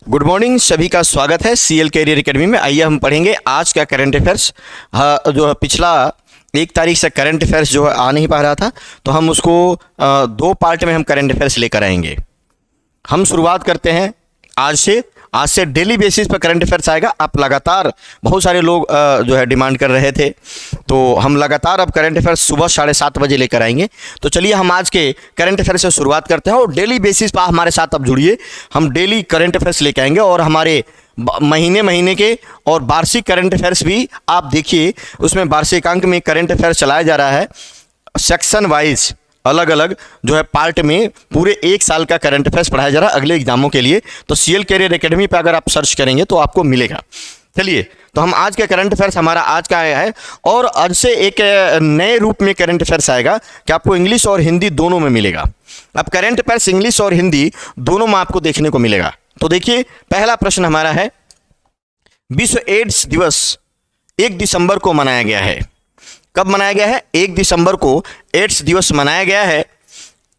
Good morning, सभी का स्वागत है सीएल कैरियर एकेडमी में। आइए हम पढ़ेंगे आज का करंट अफेयर्स। जो है पिछला 1 तारीख से करंट अफेयर्स जो है आ नहीं पा रहा था, तो हम उसको 2 पार्ट में हम करंट अफेयर्स लेकर आएंगे। हम शुरुआत करते हैं आज से डेली बेसिस पर करंट अफेयर्स आएगा। आप लगातार बहुत सारे लोग जो है डिमांड कर रहे थे, तो हम लगातार अब करंट अफेयर्स सुबह 7:30 बजे लेकर आएंगे। तो चलिए हम आज के करंट अफेयर्स से शुरुआत करते हैं और डेली बेसिस पर हमारे साथ अब जुड़िए। हम डेली करंट अफेयर्स लेकर आएंगे और हमारे महीने के और वार्षिक करंट अफेयर्स भी आप देखिए। उसमें वार्षिकांक में करंट अफेयर्स चलाया जा रहा है, सेक्शन वाइज अलग अलग जो है पार्ट में पूरे 1 साल का करंट अफेयर्स पढ़ाया जा रहा है अगले एग्जामों के लिए। तो सीएल कैरियर एकेडमी पे अगर आप सर्च करेंगे तो आपको मिलेगा। चलिए, तो हम आज का करंट अफेयर्स हमारा आज का आया है और आज से एक नए रूप में करंट अफेयर्स आएगा कि आपको इंग्लिश और हिंदी दोनों में मिलेगा। अब करंट अफेयर्स इंग्लिश और हिंदी दोनों में आपको देखने को मिलेगा। तो देखिए, पहला प्रश्न हमारा है, विश्व एड्स दिवस 1 दिसंबर को मनाया गया है। कब मनाया गया है? 1 दिसंबर को एड्स दिवस मनाया गया है।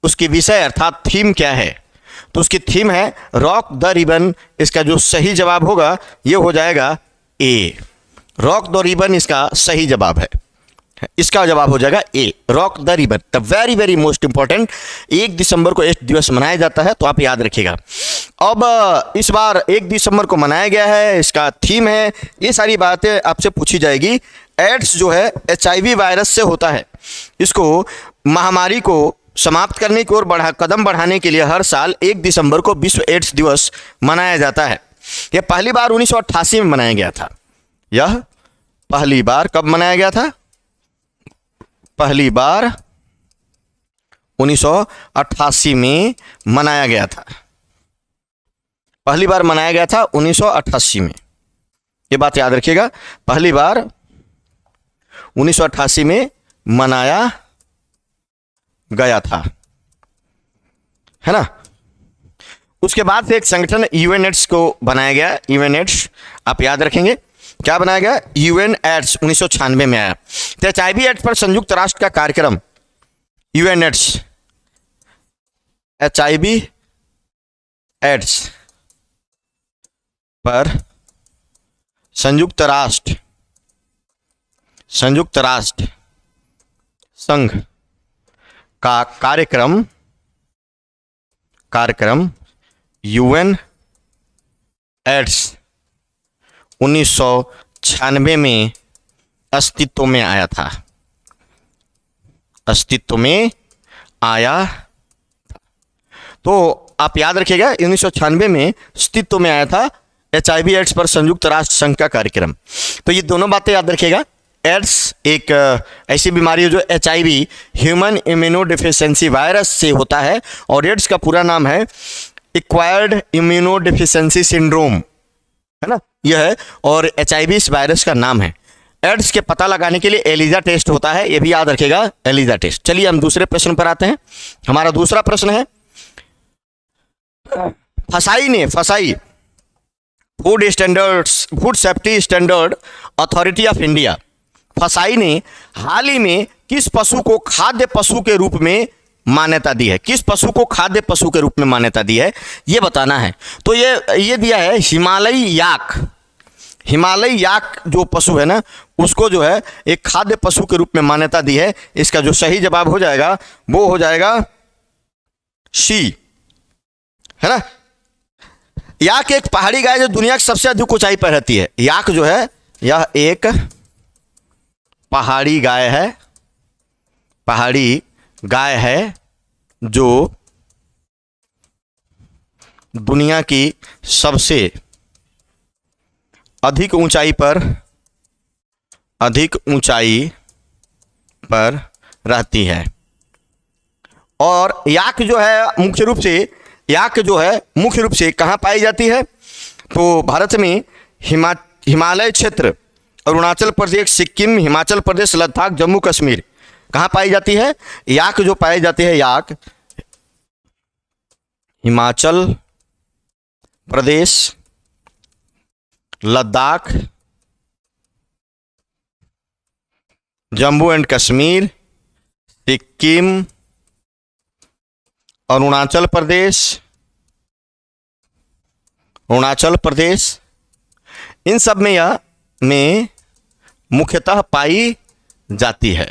उसकी विषय अर्थात थीम क्या है? तो उसकी थीम है रॉक द रिबन। इसका जो सही जवाब होगा ये हो जाएगा ए, रॉक द रिबन इसका सही जवाब है। इसका जवाब हो जाएगा A, rock the ribbon. The very very most important, 1 दिसंबर को एड्स दिवस मनाया जाता है, तो आप याद रखिएगा। अब इस बार 1 दिसंबर को मनाया गया है, इसका थीम है, ये सारी बातें आपसे पूछी जाएगी। एड्स जो है HIV वायरस से होता है। इसको महामारी को समाप्त करने की ओर कदम बढ़ाने के लिए हर साल 1 दिसंबर को विश्व एड्स दिवस मनाया जाता है। यह पहली बार 1988 में मनाया गया था। यह पहली बार कब मनाया गया था? पहली बार 1988 में मनाया गया था। पहली बार मनाया गया था 1988 में, ये बात याद रखिएगा। पहली बार 1988 में मनाया गया था, है ना। उसके बाद से एक संगठन यूएनएड्स को बनाया गया। यूएनएड्स आप याद रखेंगे, क्या बनाया गया? यूएनएड्स 1996 में आया। तो HIV एड्स पर संयुक्त राष्ट्र का कार्यक्रम यूएनएड्स, HIV एड्स पर संयुक्त राष्ट्र संघ का कार्यक्रम यूएन एड्स 1996 में अस्तित्व में आया था। तो आप याद रखिएगा, 1996 में अस्तित्व में आया था HIV एड्स पर संयुक्त राष्ट्र संघ का कार्यक्रम। तो ये दोनों बातें याद रखिएगा। एड्स एक ऐसी बीमारी है जो HIV ह्यूमन इम्यूनोडेफिशिएंसी वायरस से होता है, और एड्स का पूरा नाम है एक्वायर्ड इम्यूनोडेफिशिएंसी सिंड्रोम, है ना, यह है। और HIV इस वायरस का नाम है। एड्स के पता लगाने के लिए एलिजा टेस्ट होता है, यह भी याद रखिएगा, एलिजा टेस्ट। चलिए हम दूसरे प्रश्न पर आते हैं। हमारा दूसरा प्रश्न है, फसाई food safety standard authority of India, फसाई ने हाल ही में किस पशु को खाद्य पशु के रूप में मान्यता दी है? किस पशु को खाद्य पशु के रूप में मान्यता दी है, ये बताना है। तो ये दिया है हिमालयी याक जो पशु है ना, उसको जो है एक खाद्य पशु के रूप में मान्यता दी है। इसका जो सही जवाब हो जाएगा वो हो जाएगा सी, है ना। याक एक पहाड़ी गाय जो दुनिया की सबसे अधिक ऊंचाई पर रहती है। याक जो है यह एक पहाड़ी गाय है जो दुनिया की सबसे अधिक ऊंचाई पर रहती है। और याक जो है मुख्य रूप से कहाँ पाई जाती है? तो भारत में हिमालय क्षेत्र, अरुणाचल प्रदेश, सिक्किम, हिमाचल प्रदेश, लद्दाख, जम्मू कश्मीर, कहाँ पाई जाती है? याक जो पाई जाती है, याक हिमाचल प्रदेश, लद्दाख, जम्मू एंड कश्मीर, सिक्किम, अरुणाचल प्रदेश अरुणाचल प्रदेश, इन सब में यह में मुख्यतः पाई जाती है,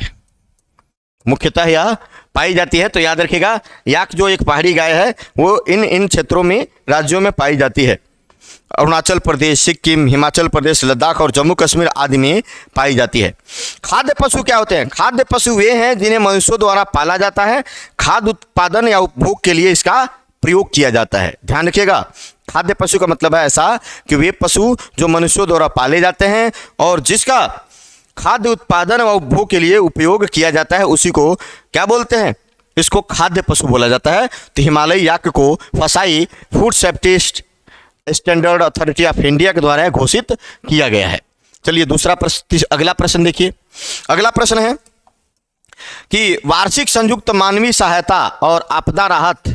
मुख्यतः यह पाई जाती है। तो याद रखिएगा, याक जो एक पहाड़ी गाय है वो इन क्षेत्रों में, राज्यों में पाई जाती है। अरुणाचल प्रदेश, सिक्किम, हिमाचल प्रदेश, लद्दाख और जम्मू कश्मीर आदि में पाई जाती है। खाद्य पशु क्या होते हैं? खाद्य पशु वे हैं जिन्हें मनुष्यों द्वारा पाला जाता है, खाद्य उत्पादन या उपभोग के लिए इसका प्रयोग किया जाता है। ध्यान रखिएगा, खाद्य पशु का मतलब है ऐसा कि वे पशु जो मनुष्यों द्वारा पाले जाते हैं और जिसका खाद्य उत्पादन व उपभोग के लिए उपयोग किया जाता है, उसी को क्या बोलते हैं? इसको खाद्य पशु बोला जाता है। तो हिमालयी याक को फसाई food safety standard authority of India के द्वारा घोषित किया गया है। चलिए दूसरा प्रश्न, अगला प्रश्न देखिए। अगला प्रश्न है कि वार्षिक संयुक्त मानवीय सहायता और आपदा राहत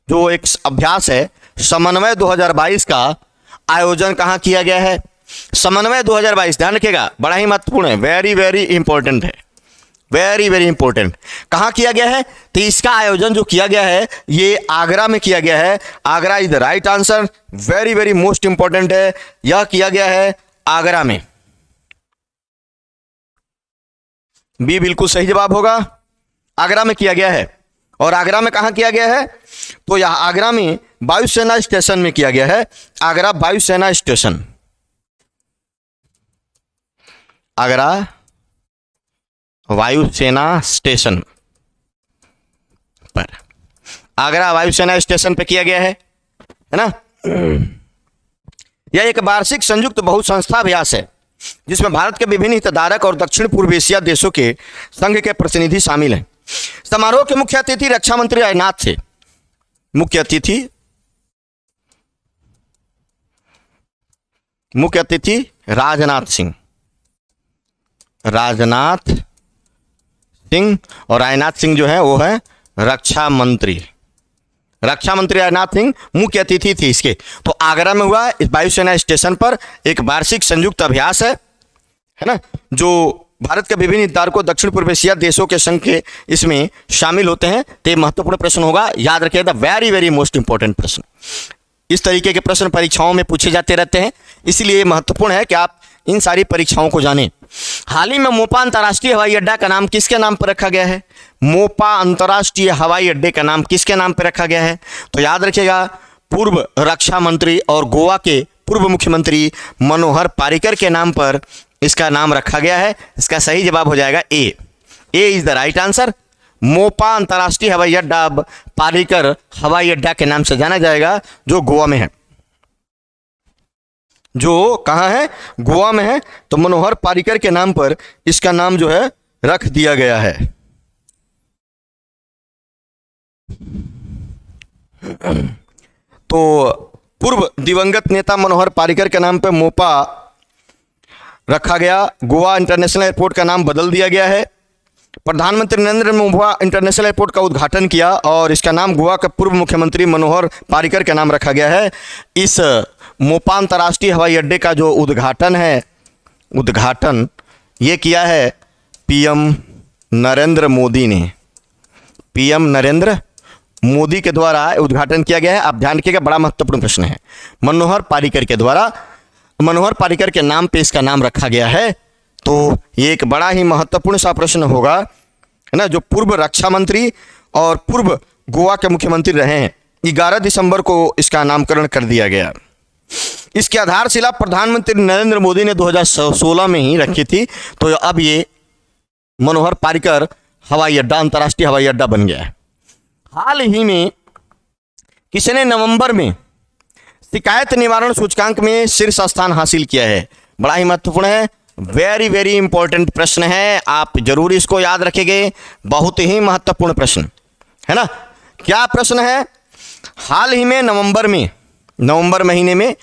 जो एक अभ्यास है, समन्वय 2022 का आयोजन कहाँ किया गया है? समन्वय 2022, ध्यान रखिएगा, बड़ा ही महत्वपूर्ण है, वेरी वेरी इंपॉर्टेंट है, वेरी वेरी इंपॉर्टेंट। कहाँ किया गया है? तो इसका आयोजन जो किया गया है ये आगरा में किया गया है। Agra is the right answer, very very most important है। यह किया गया है आगरा में, बी बिल्कुल सही जवाब होगा, आगरा में किया गया है। और आगरा में कहाँ किया गया है? तो यह आगरा में वायुसेना स्टेशन में किया गया है, आगरा वायुसेना स्टेशन, आगरा वायुसेना स्टेशन पर, आगरा वायुसेना स्टेशन पर किया गया है ना। यह एक वार्षिक संयुक्त बहुसंस्था अभ्यास है जिसमें भारत के विभिन्न हितधारक और दक्षिण पूर्व एशिया देशों के संघ के प्रतिनिधि शामिल हैं। समारोह के मुख्य अतिथि रक्षा मंत्री राजनाथ थे। मुख्य अतिथि राजनाथ सिंह, राजनाथ सिंह, और राजनाथ सिंह जो है वो है रक्षा मंत्री, रक्षा मंत्री राजनाथ सिंह मुख्य अतिथि थे इसके। तो आगरा में हुआ इस वायुसेना स्टेशन पर एक वार्षिक संयुक्त अभ्यास है ना, जो भारत के विभिन्न हितधारकों दक्षिण पूर्व एशिया देशों के संघ के इसमें शामिल होते हैं। तो ये महत्वपूर्ण प्रश्न होगा, याद रखिएगा, वेरी वेरी मोस्ट इंपॉर्टेंट प्रश्न। इस तरीके के प्रश्न परीक्षाओं में पूछे जाते रहते हैं, इसलिए महत्वपूर्ण है कि आप इन सारी परीक्षाओं को जानें। हाल ही में मोपा अंतर्राष्ट्रीय हवाई अड्डा का नाम किसके नाम पर रखा गया है? मोपा अंतर्राष्ट्रीय हवाई अड्डे का नाम किसके नाम पर रखा गया है? तो याद रखिएगा, पूर्व रक्षा मंत्री और गोवा के पूर्व मुख्यमंत्री मनोहर पर्रिकर के नाम पर इसका नाम रखा गया है। इसका सही जवाब हो जाएगा A, A is the right answer. Mopa अंतर्राष्ट्रीय हवाई अड्डा अब पर्रिकर हवाई अड्डा के नाम से जाना जाएगा, जो गोवा में है, जो कहाँ है? गोवा में है। तो मनोहर पर्रिकर के नाम पर इसका नाम जो है रख दिया गया है। तो पूर्व दिवंगत नेता मनोहर पर्रिकर के नाम पर मोपा रखा गया। गोवा इंटरनेशनल एयरपोर्ट का नाम बदल दिया गया है। प्रधानमंत्री नरेंद्र मोदी मोपा इंटरनेशनल एयरपोर्ट का उद्घाटन किया और इसका नाम गोवा के पूर्व मुख्यमंत्री मनोहर पर्रिकर के नाम रखा गया है। इस मोपा अंतर्राष्ट्रीय हवाई अड्डे का जो उद्घाटन है, उद्घाटन ये किया है पीएम नरेंद्र मोदी ने, पीएम नरेंद्र मोदी के द्वारा उद्घाटन किया गया है। आप ध्यान रखिएगा, बड़ा महत्वपूर्ण प्रश्न है। मनोहर पर्रिकर के द्वारा, मनोहर पर्रिकर के नाम पे इसका नाम रखा गया है। तो ये एक बड़ा ही महत्वपूर्ण सा प्रश्न होगा, है ना, जो पूर्व रक्षा मंत्री और पूर्व गोवा के मुख्यमंत्री रहे हैं। 11 दिसंबर को इसका नामकरण कर दिया गया। इसकी आधारशिला प्रधानमंत्री नरेंद्र मोदी ने 2016 में ही रखी थी। तो अब ये मनोहर पर्रिकर हवाई अड्डा अंतर्राष्ट्रीय हवाई अड्डा बन गया है। हाल ही में किसने नवंबर में शिकायत निवारण सूचकांक में शीर्ष स्थान हासिल किया है? बड़ा ही महत्वपूर्ण है, वेरी वेरी इंपॉर्टेंट प्रश्न है, आप जरूर इसको याद रखेंगे, बहुत ही महत्वपूर्ण प्रश्न है ना। क्या प्रश्न है? हाल ही में नवंबर महीने में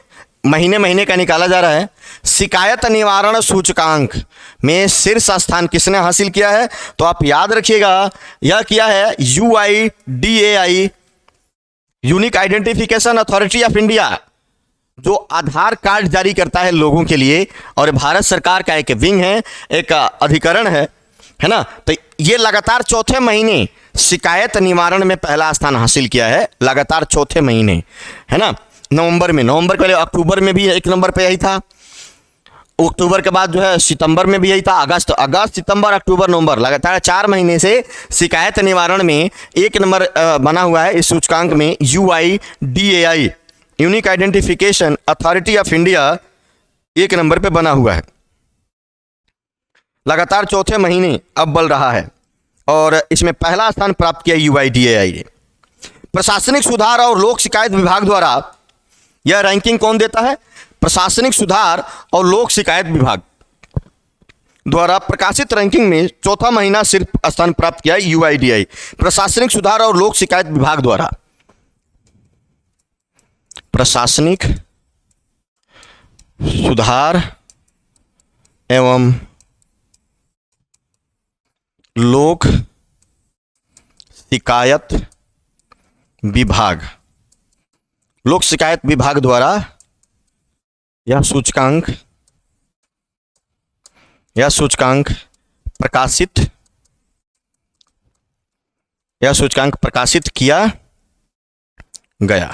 महीने का निकाला जा रहा है, शिकायत निवारण सूचकांक में शीर्ष स्थान किसने हासिल किया है? तो आप याद रखिएगा, यह किया है UIDAI, unique identification authority of India, जो आधार कार्ड जारी करता है लोगों के लिए, और भारत सरकार का एक विंग है, एक अधिकरण है ना। तो ये लगातार चौथे महीने शिकायत निवारण में पहला स्थान हासिल किया है, लगातार चौथे महीने, है ना। नवंबर में, नवंबर के पहले अक्टूबर में भी 1 नंबर पे यही था, अक्टूबर के बाद जो है सितंबर में भी यही था, अगस्त, सितंबर, अक्टूबर, नवंबर, लगातार 4 महीने से शिकायत निवारण में 1 नंबर बना हुआ है इस सूचकांक में। UIDAI, unique identification authority of India, 1 number पे बना हुआ है, लगातार चौथे महीने अब बल रहा है और इसमें पहला स्थान प्राप्त किया UIDAI ने। प्रशासनिक सुधार और लोक शिकायत विभाग द्वारा यह रैंकिंग कौन देता है? प्रशासनिक सुधार और लोक शिकायत विभाग द्वारा प्रकाशित रैंकिंग में चौथा महीना सिर्फ स्थान प्राप्त किया है UIDAI, प्रशासनिक सुधार और लोक शिकायत विभाग द्वारा। प्रशासनिक सुधार एवं लोक शिकायत विभाग, लोक शिकायत विभाग द्वारा यह सूचकांक प्रकाशित किया गया।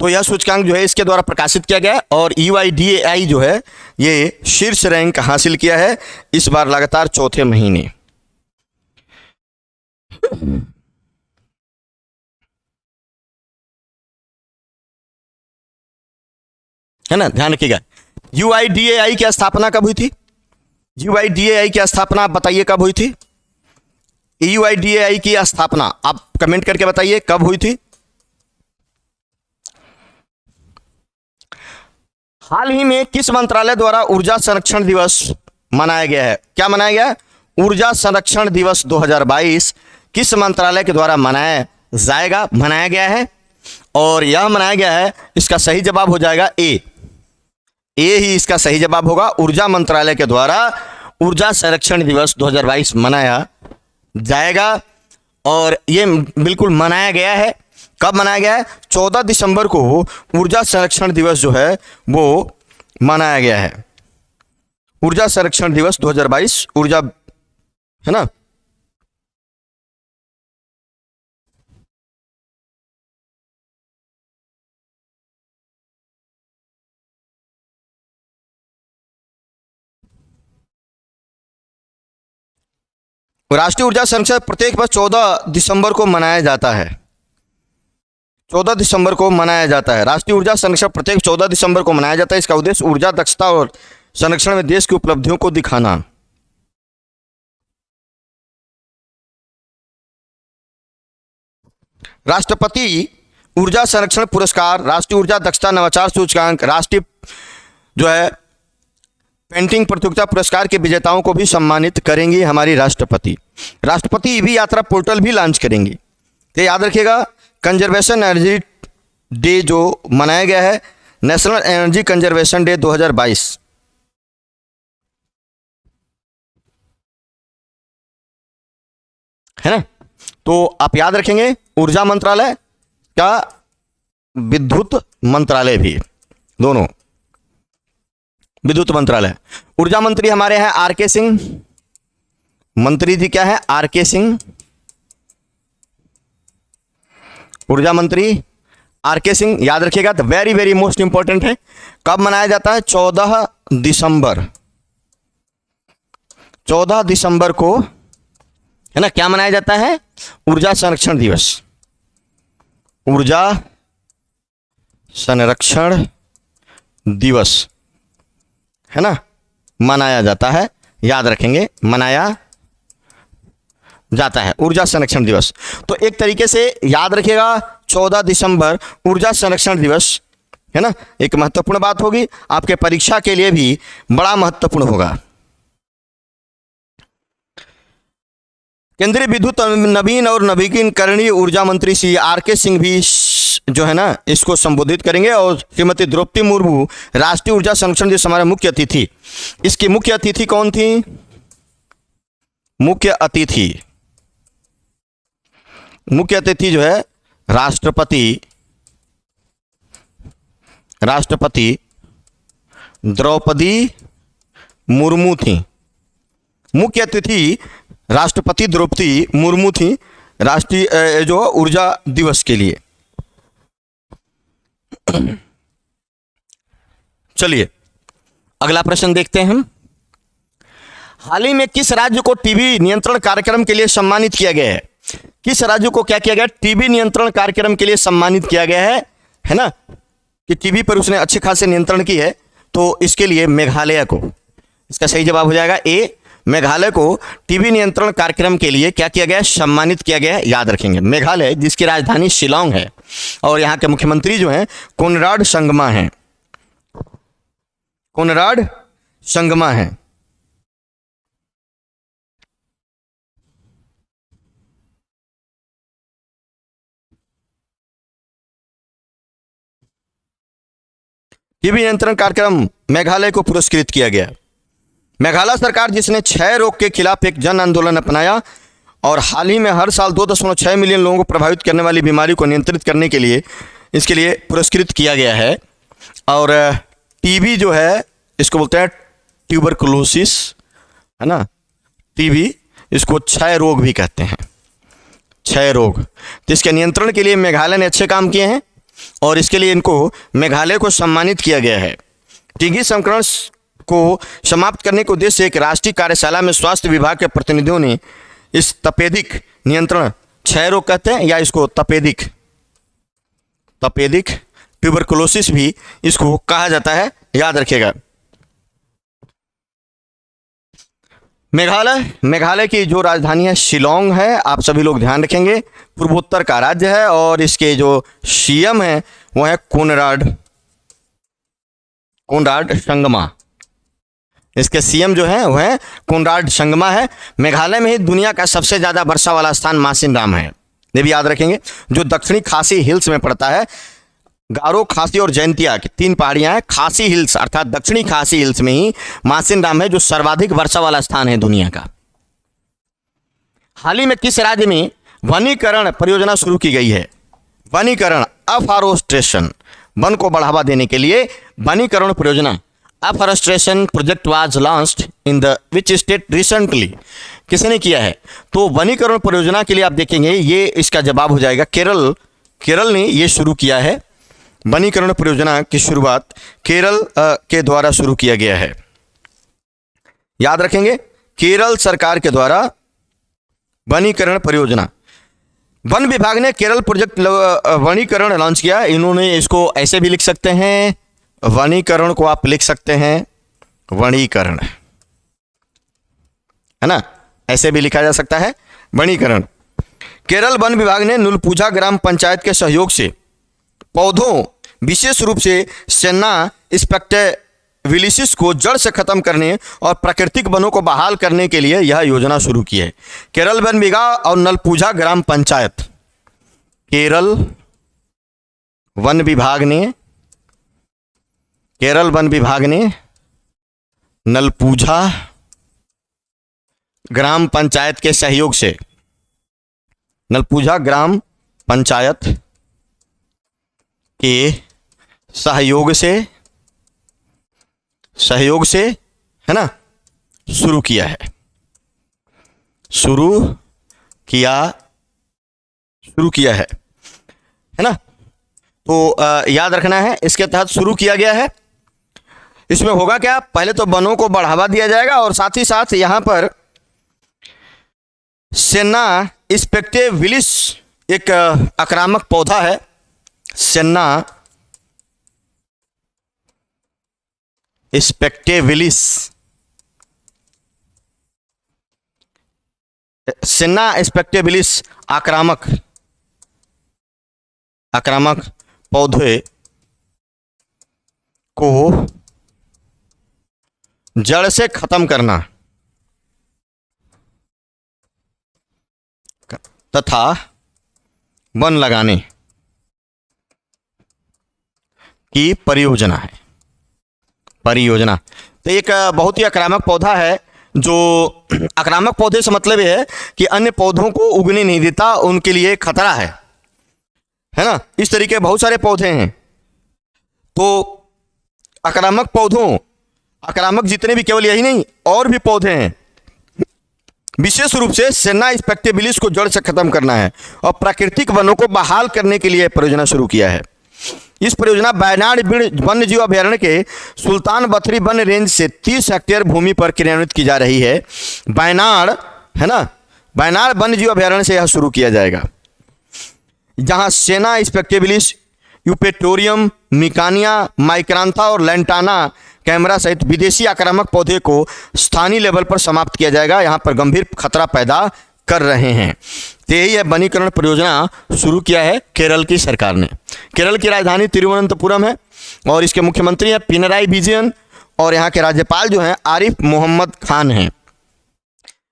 तो यह सूचकांक जो है इसके द्वारा प्रकाशित किया गया और UIDAI जो है ये शीर्ष रैंक हासिल किया है इस बार लगातार चौथे महीने। है ना, ध्यान रखिएगा। UIDAI की स्थापना कब हुई थी? UIDAI की स्थापना आप बताइए कब हुई थी? UIDAI की स्थापना आप कमेंट करके बताइए कब हुई थी? हाल ही में किस मंत्रालय द्वारा ऊर्जा संरक्षण दिवस मनाया गया है? क्या मनाया गया है? ऊर्जा संरक्षण दिवस 2022 किस मंत्रालय के द्वारा मनाया गया है? और यह मनाया गया है, इसका सही जवाब हो जाएगा ए ही इसका सही जवाब होगा। ऊर्जा मंत्रालय के द्वारा ऊर्जा संरक्षण दिवस 2022 मनाया जाएगा और ये बिल्कुल मनाया गया है। कब मनाया गया है? 14 दिसंबर को ऊर्जा संरक्षण दिवस जो है वो मनाया गया है। ऊर्जा संरक्षण दिवस 2022, ऊर्जा, है ना। राष्ट्रीय ऊर्जा संरक्षण प्रत्येक वर्ष 14 दिसंबर को मनाया जाता है। 14 दिसंबर को मनाया जाता है। राष्ट्रीय ऊर्जा संरक्षण प्रत्येक 14 दिसंबर को मनाया जाता है। इसका उद्देश्य ऊर्जा दक्षता और संरक्षण में देश की उपलब्धियों को दिखाना। राष्ट्रपति ऊर्जा संरक्षण पुरस्कार, राष्ट्रीय ऊर्जा दक्षता नवाचार सूचकांक, राष्ट्रीय जो है पेंटिंग प्रतियोगिता पुरस्कार के विजेताओं को भी सम्मानित करेंगी हमारी राष्ट्रपति। राष्ट्रपति ईवी यात्रा पोर्टल भी लॉन्च करेंगी। तो याद रखिएगा, कंजर्वेशन एनर्जी डे जो मनाया गया है, नेशनल एनर्जी कंजर्वेशन डे 2022, है ना। तो आप याद रखेंगे ऊर्जा मंत्रालय का, विद्युत मंत्रालय भी, दोनों विद्युत मंत्रालय। ऊर्जा मंत्री हमारे हैं RK सिंह, मंत्री जी क्या है? RK सिंह। ऊर्जा मंत्री RK सिंह, याद रखिएगा, तो वेरी वेरी मोस्ट इंपॉर्टेंट है। कब मनाया जाता है? 14 दिसंबर। 14 दिसंबर को, है ना, क्या मनाया जाता है? ऊर्जा संरक्षण दिवस। ऊर्जा संरक्षण दिवस, है ना, मनाया जाता है। याद रखेंगे, मनाया जाता है ऊर्जा संरक्षण दिवस। तो एक तरीके से याद रखिएगा 14 दिसंबर ऊर्जा संरक्षण दिवस, है ना। एक महत्वपूर्ण बात होगी, आपके परीक्षा के लिए भी बड़ा महत्वपूर्ण होगा। केंद्रीय विद्युत नवीन और नवीकरणीय ऊर्जा मंत्री श्री RK सिंह भी जो है ना इसको संबोधित करेंगे और श्रीमती द्रौपदी मुर्मू राष्ट्रीय ऊर्जा संरक्षण दिवस हमारे मुख्य अतिथि। इसकी मुख्य अतिथि कौन थी? मुख्य अतिथि जो है राष्ट्रपति द्रौपदी मुर्मू थी। मुख्य अतिथि राष्ट्रपति द्रौपदी मुर्मू थी राष्ट्रीय जो ऊर्जा दिवस के लिए। चलिए अगला प्रश्न देखते हैं हम। हाल ही में किस राज्य को टीबी नियंत्रण कार्यक्रम के लिए सम्मानित किया गया है? किस राज्य को क्या किया गया? टीबी नियंत्रण कार्यक्रम के लिए सम्मानित किया गया है ना, कि टीबी पर उसने अच्छे खासे नियंत्रण की है। तो इसके लिए मेघालय को, इसका सही जवाब हो जाएगा ए, मेघालय को टीबी नियंत्रण कार्यक्रम के लिए क्या किया गया? सम्मानित किया गया है। याद रखेंगे, मेघालय जिसकी राजधानी शिलांग है और यहाँ के मुख्यमंत्री जो हैं कोनराड संगमा हैं। कोनराड संगमा हैं। टीबी नियंत्रण कार्यक्रम मेघालय को पुरस्कृत किया गया। मेघालय सरकार जिसने क्षय रोग के खिलाफ एक जन आंदोलन अपनाया और हाल ही में हर साल 2.6 मिलियन लोगों को प्रभावित करने वाली बीमारी को नियंत्रित करने के लिए इसके लिए पुरस्कृत किया गया है। और टीबी जो है इसको बोलते हैं ट्यूबरकुलोसिस, है ना, टीबी, इसको क्षय रोग भी कहते हैं, क्षय रोग। तो इसके नियंत्रण के लिए मेघालय ने अच्छे काम किए हैं और इसके लिए इनको मेघालय को सम्मानित किया गया है। टीबी संक्रमण को समाप्त करने के उद्देश्य से एक राष्ट्रीय कार्यशाला में स्वास्थ्य विभाग के प्रतिनिधियों ने इस तपेदिक नियंत्रण, क्षय रोग कहते हैं या इसको तपेदिक ट्यूबरकुलोसिस भी इसको कहा जाता है, याद रखिएगा। मेघालय की जो राजधानी है शिलांग है, आप सभी लोग ध्यान रखेंगे, पूर्वोत्तर का राज्य है और इसके जो सीएम है वो है कोनराड संगमा। इसके सीएम जो है वह है कोनराड संगमा है। मेघालय में ही दुनिया का सबसे ज़्यादा वर्षा वाला स्थान मासिनराम है, ये भी याद रखेंगे, जो दक्षिणी खासी हिल्स में पड़ता है। गारो, खासी और जयंतिया की 3 पहाड़ियां हैं। खासी हिल्स अर्थात दक्षिणी खासी हिल्स में ही मासिनराम है जो सर्वाधिक वर्षा वाला स्थान है दुनिया का। हाल ही में किस राज्य में वनीकरण परियोजना शुरू की गई है? वनीकरण, अफॉरेस्टेशन, वन को बढ़ावा देने के लिए वनीकरण परियोजना, afforestation project was launched in the which state recently, किसने किया है? तो वनीकरण परियोजना के लिए आप देखेंगे ये इसका जवाब हो जाएगा केरल ने ये शुरू किया है। वनीकरण परियोजना की शुरुआत केरल के द्वारा शुरू किया गया है, याद रखेंगे, केरल सरकार के द्वारा वनीकरण परियोजना। वन विभाग ने केरल प्रोजेक्ट वनीकरण लॉन्च किया। इन्होंने इसको ऐसे भी लिख सकते हैं, वनीकरण को आप लिख सकते हैं वनीकरण, है ना, ऐसे भी लिखा जा सकता है वनीकरण। केरल वन विभाग ने नुलपूजा ग्राम पंचायत के सहयोग से पौधों, विशेष रूप से सेन्ना स्पेक्टेविलिसिस को जड़ से खत्म करने और प्राकृतिक वनों को बहाल करने के लिए यह योजना शुरू की है। केरल वन विभाग और नलपूजा ग्राम पंचायत, केरल वन विभाग ने नलपूजा ग्राम पंचायत के सहयोग से, नलपूजा ग्राम पंचायत के सहयोग से है ना शुरू किया है, है ना। तो याद रखना है, इसके तहत शुरू किया गया है। इसमें होगा क्या? पहले तो वनों को बढ़ावा दिया जाएगा और साथ ही साथ यहां पर सेन्ना स्पेक्टेविलिस एक आक्रामक पौधा है। सेन्ना स्पेक्टेविलिस, आक्रामक पौधे को जड़ से खत्म करना तथा वन लगाने की परियोजना है। तो एक बहुत ही आक्रामक पौधा है, जो आक्रामक पौधे से मतलब ये है कि अन्य पौधों को उगने नहीं देता, उनके लिए खतरा है ना। इस तरीके बहुत सारे पौधे हैं। तो आक्रामक जितने भी, केवल यही नहीं और भी पौधे हैं, विशेष रूप से सेन्ना स्पेक्टेबिलिस को जड़ से खत्म करना है और प्राकृतिक वनों को बहाल करने के लिए परियोजना शुरू किया है। इस परियोजना वायनाड वन्य जीव अभयारण्य के सुल्तान बथरी वन रेंज से 30 हेक्टेयर भूमि पर क्रियान्वित की जा रही है। वायनाड है ना, वायनाड वन्य जीव अभयारण्य से यह शुरू किया जाएगा, जहां सेना स्पेक्टेबिलिस, यूपेटोरियम, मिकानिया, माइक्रांथा और लेंटाना कैमरा सहित विदेशी आक्रामक पौधे को स्थानीय लेवल पर समाप्त किया जाएगा। यहाँ पर गंभीर खतरा पैदा कर रहे हैं। तो यही है, वनीकरण परियोजना शुरू किया है केरल की सरकार ने। केरल की राजधानी तिरुवनंतपुरम है और इसके मुख्यमंत्री हैं पिनराई विजयन और यहाँ के राज्यपाल जो हैं आरिफ मोहम्मद खान हैं।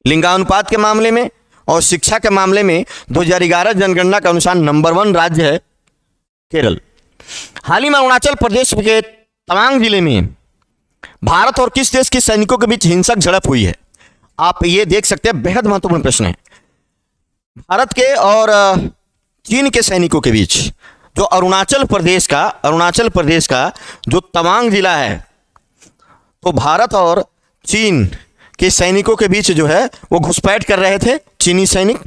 लिंगानुपात के मामले में और शिक्षा के मामले में 2011 जनगणना के अनुसार नंबर 1 राज्य है केरल। हाल ही में अरुणाचल प्रदेश के तवांग जिले में भारत और किस देश के सैनिकों के बीच हिंसक झड़प हुई है? आप ये देख सकते हैं, बेहद महत्वपूर्ण प्रश्न है। भारत के और चीन के सैनिकों के बीच जो अरुणाचल प्रदेश का जो तवांग जिला है, तो भारत और चीन के सैनिकों के बीच जो है वो घुसपैठ कर रहे थे। चीनी सैनिक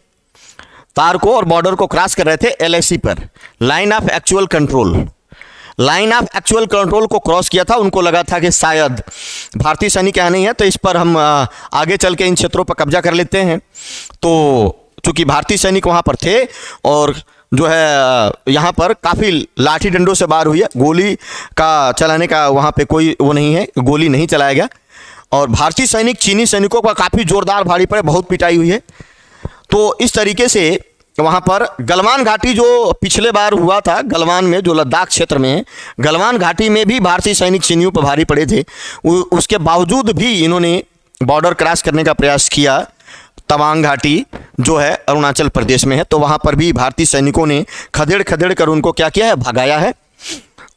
तार को और बॉर्डर को क्रॉस कर रहे थे LAC पर, लाइन ऑफ एक्चुअल कंट्रोल को क्रॉस किया था। उनको लगा था कि शायद भारतीय सैनिक यहाँ नहीं है, तो इस पर हम आगे चल के इन क्षेत्रों पर कब्जा कर लेते हैं। तो चूंकि भारतीय सैनिक वहाँ पर थे और जो है यहाँ पर काफ़ी लाठी डंडों से वार हुई है, गोली का चलाने का वहाँ पे कोई वो नहीं है, गोली नहीं चलाया गया। और भारतीय सैनिक चीनी सैनिकों का काफ़ी जोरदार भारी पड़े, बहुत पिटाई हुई है। तो इस तरीके से वहाँ पर गलवान घाटी जो पिछले बार हुआ था, गलवान में जो लद्दाख क्षेत्र में है, गलवान घाटी में भी भारतीय सैनिक चीनियों पर भारी पड़े थे। उसके बावजूद भी इन्होंने बॉर्डर क्रॉस करने का प्रयास किया। तवांग घाटी जो है अरुणाचल प्रदेश में है, तो वहाँ पर भी भारतीय सैनिकों ने खदेड़ कर उनको क्या किया है, भगाया है।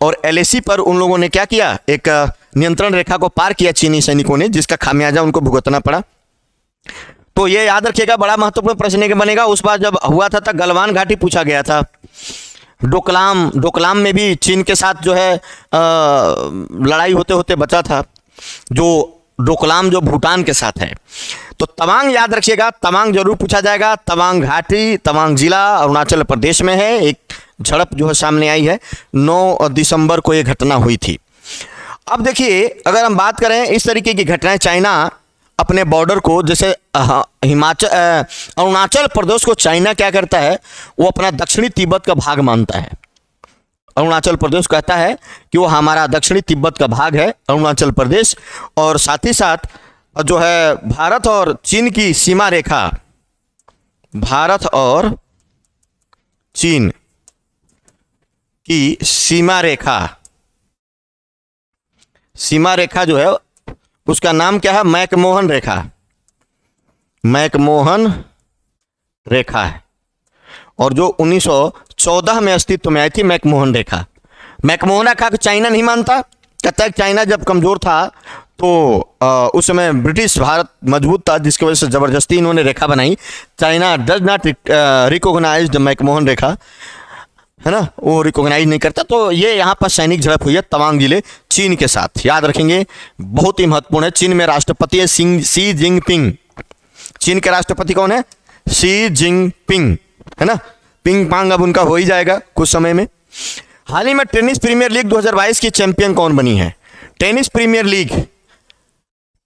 और LAC पर उन लोगों ने क्या किया, एक नियंत्रण रेखा को पार किया चीनी सैनिकों ने, जिसका खामियाजा उनको भुगतना पड़ा। तो ये याद रखिएगा, बड़ा महत्वपूर्ण प्रश्न बनेगा। उस बार जब हुआ था तब गलवान घाटी पूछा गया था। डोकलाम में भी चीन के साथ जो है लड़ाई होते होते बचा था, जो डोकलाम जो भूटान के साथ है। तो तवांग याद रखिएगा, तवांग जरूर पूछा जाएगा। तवांग घाटी, तवांग जिला अरुणाचल प्रदेश में है। एक झड़प जो है सामने आई है, 9 दिसंबर को ये घटना हुई थी। अब देखिए, अगर हम बात करें इस तरीके की घटनाएं, चाइना अपने बॉर्डर को, जैसे अरुणाचल प्रदेश को चाइना क्या करता है, वो अपना दक्षिणी तिब्बत का भाग मानता है। अरुणाचल प्रदेश कहता है कि वो हमारा दक्षिणी तिब्बत का भाग है अरुणाचल प्रदेश। और साथ ही साथ जो है भारत और चीन की सीमा रेखा, भारत और चीन की सीमा रेखा जो है उसका नाम क्या है, मैकमोहन रेखा है। और जो 1914 में अस्तित्व में आई थी मैकमोहन रेखा को चाइना नहीं मानता। कहता है चाइना जब कमजोर था तो उस समय ब्रिटिश भारत मजबूत था, जिसकी वजह से ज़बरदस्ती इन्होंने रेखा बनाई। China does not recognise the McMahon रेखा, है ना, वो रिकॉग्नाइज नहीं करता। तो ये यहाँ पर सैनिक झड़प हुई है तवांग जिले चीन के साथ, याद रखेंगे, बहुत ही महत्वपूर्ण है। चीन में राष्ट्रपति है शी जिनपिंग। चीन के राष्ट्रपति कौन है, शी जिनपिंग, है ना। पिंग पांग अब उनका हो ही जाएगा कुछ समय में। हाल ही में टेनिस प्रीमियर लीग 2022 की चैंपियन कौन बनी है? टेनिस प्रीमियर लीग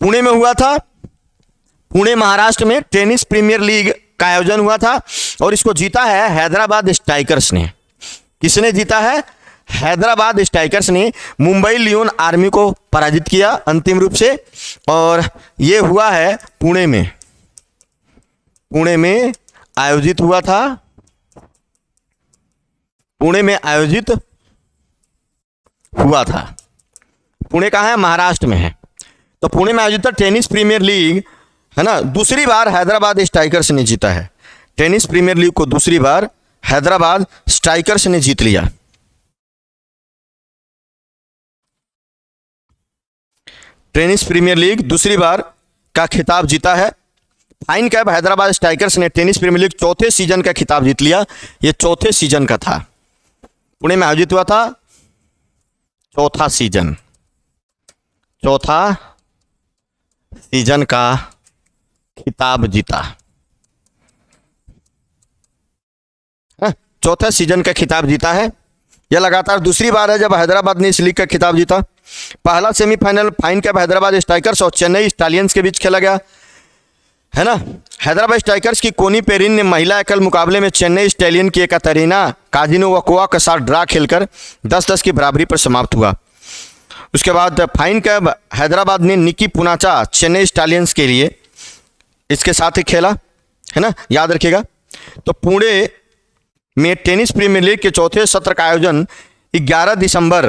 पुणे में हुआ था, पुणे महाराष्ट्र में टेनिस प्रीमियर लीग का आयोजन हुआ था और इसको जीता है हैदराबाद स्ट्राइकर्स ने। किसने जीता है? हैदराबाद स्ट्राइकर्स ने मुंबई लियोन आर्मी को पराजित किया अंतिम रूप से। और ये हुआ है पुणे में आयोजित हुआ था, पुणे में आयोजित हुआ था। पुणे कहाँ है? महाराष्ट्र में है। तो पुणे में आयोजित टेनिस प्रीमियर लीग, है ना, दूसरी बार हैदराबाद स्ट्राइकर्स ने जीता है। टेनिस प्रीमियर लीग को दूसरी बार हैदराबाद स्ट्राइकर्स ने जीत लिया। टेनिस प्रीमियर लीग दूसरी बार का खिताब जीता है। फाइन कैब हैदराबाद स्ट्राइकर्स ने टेनिस प्रीमियर लीग चौथे सीजन का खिताब जीत लिया। यह चौथे सीजन का था, पुणे में आयोजित हुआ था, चौथा सीजन का खिताब जीता। चौथा सीजन का खिताब जीता है। यह लगातार दूसरी बार है जब हैदराबाद ने इस लीग का खिताब जीता। पहला semifinal fine cap Hyderabad strikers और चेन्नई स्टालियंस के बीच खेला गया, है ना। हैदराबाद स्ट्राइकर्स की कोनी पेरिन ने महिला एकल मुकाबले में चेन्नई स्टालियन की एकातेरिना काजिनोवाकोवा के साथ ड्रा खेलकर 10-10 की बराबरी पर समाप्त हुआ। उसके बाद फाइन कैप हैदराबाद ने निकी पुनाचा चेन्नई स्टालियंस के लिए इसके साथ ही खेला, है ना, याद रखिएगा। तो पुणे में टेनिस प्रीमियर लीग के चौथे सत्र का आयोजन 11 दिसंबर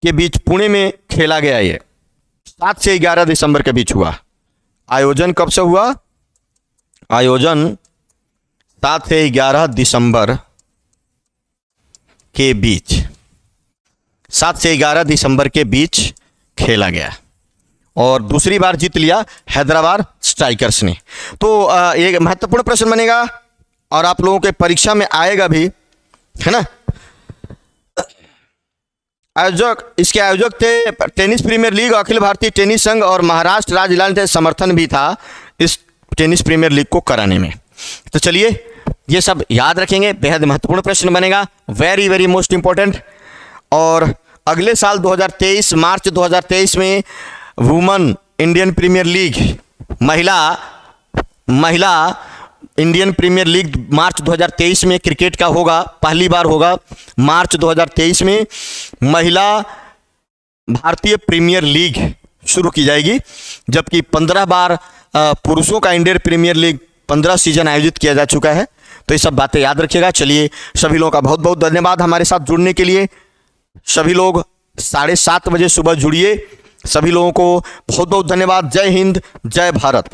के बीच पुणे में खेला गया। ये 7 से 11 दिसंबर के बीच हुआ। आयोजन कब से हुआ? आयोजन 7 से 11 दिसंबर के बीच, 7 से 11 दिसंबर के बीच खेला गया और दूसरी बार जीत लिया हैदराबाद स्ट्राइकर्स ने। तो एक महत्वपूर्ण प्रश्न बनेगा और आप लोगों के परीक्षा में आएगा भी, है ना। इसके आयोजक थे tennis premiere league, Akhil Bharatiya tennis संघ और महाराष्ट्र राज्य लाइन समर्थन भी था इस टेनिस प्रीमियर लीग को कराने में। तो चलिए ये सब याद रखेंगे, बेहद महत्वपूर्ण प्रश्न बनेगा, वेरी वेरी मोस्ट इंपॉर्टेंट। और अगले साल 2023 मार्च 2023 में वुमेन इंडियन प्रीमियर लीग, महिला इंडियन प्रीमियर लीग मार्च 2023 में क्रिकेट का होगा, पहली बार होगा मार्च 2023 में महिला भारतीय प्रीमियर लीग शुरू की जाएगी, जबकि 15 बार पुरुषों का इंडियन प्रीमियर लीग 15 सीजन आयोजित किया जा चुका है। तो ये सब बातें याद रखिएगा। चलिए सभी लोगों का बहुत बहुत धन्यवाद हमारे साथ जुड़ने के लिए। सभी लोग 7:30 बजे सुबह जुड़िए। सभी लोगों को बहुत बहुत धन्यवाद। जय हिंद, जय भारत।